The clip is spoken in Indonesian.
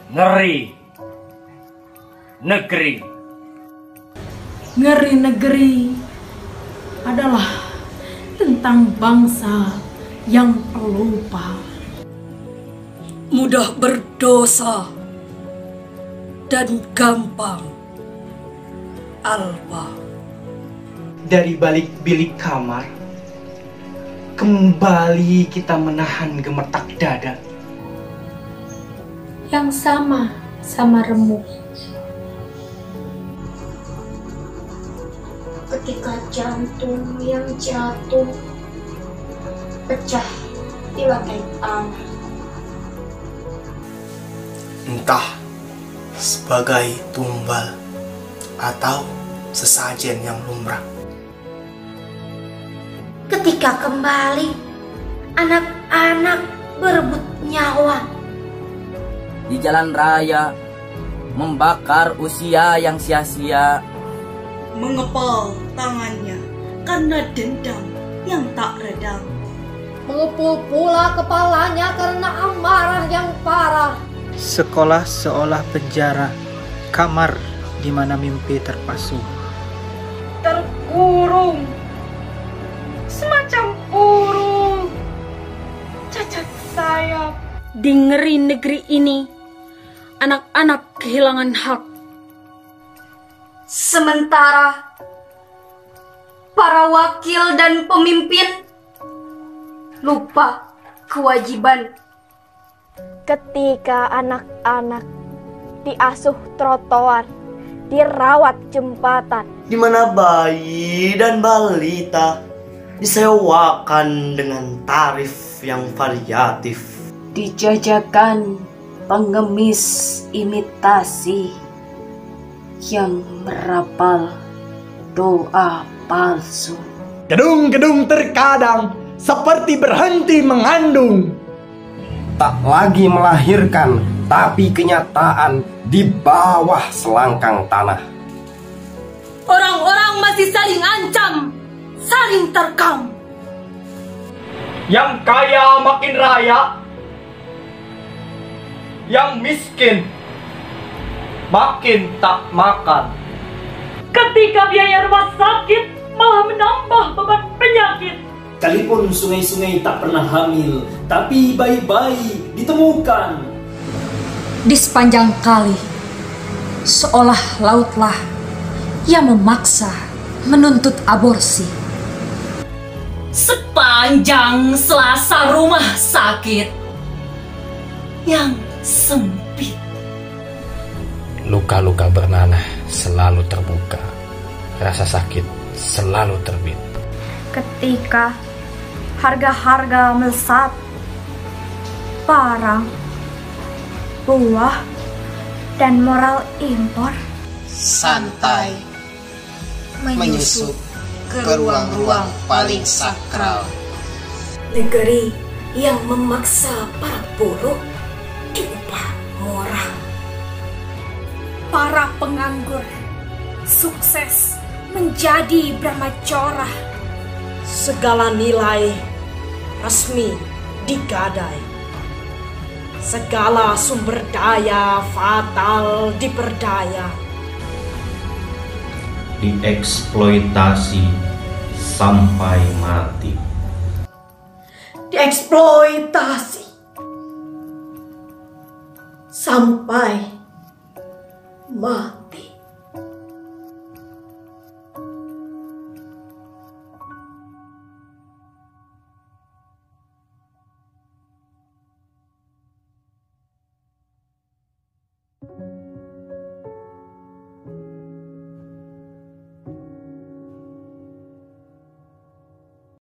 Ngeri negeri. Ngeri negeri adalah tentang bangsa yang pelupa, mudah berdosa, dan gampang alpa. Dari balik bilik kamar, kembali kita menahan gemetak dada. Yang sama remuk. Ketika jantung yang jatuh pecah di lantai tanah. Entah sebagai tumbal atau sesajen yang lumrah. Ketika kembali anak-anak berebut nyawa. Di jalan raya membakar usia yang sia-sia, Mengepal tangannya karena dendam yang tak redam. Mengepul pula kepalanya karena amarah yang parah. Sekolah seolah penjara, kamar di mana mimpi terpasung. terkurung semacam burung cacat sayap. Di ngeri negeri ini, anak-anak kehilangan hak. Sementara para wakil dan pemimpin lupa kewajiban. Ketika anak-anak diasuh trotoar, dirawat jembatan, di mana bayi dan balita disewakan dengan tarif yang variatif, dijajakan pengemis imitasi yang merapal doa palsu. Gedung-gedung terkadang seperti berhenti mengandung. Tak lagi melahirkan, tapi kenyataan di bawah selangkang tanah. Orang-orang masih saling ancam, saling terkam. Yang kaya makin raya, yang miskin makin tak makan. Ketika biaya rumah sakit malah menambah beban penyakit. Sekalipun sungai-sungai tak pernah hamil, tapi bayi-bayi ditemukan. Di sepanjang kali, seolah lautlah yang memaksa menuntut aborsi. Sepanjang selasa rumah sakit yang sempit. Luka-luka bernanah selalu terbuka, rasa sakit selalu terbit. ketika harga-harga melesat, barang, buah, dan moral impor santai menyusup ke ruang-ruang paling sakral. Negeri yang memaksa para buruh diupah murah. Para penganggur sukses menjadi Brahmacora. Segala nilai resmi digadai. Segala sumber daya fatal diperdaya. Dieksploitasi sampai mati. Dieksploitasi sampai mati.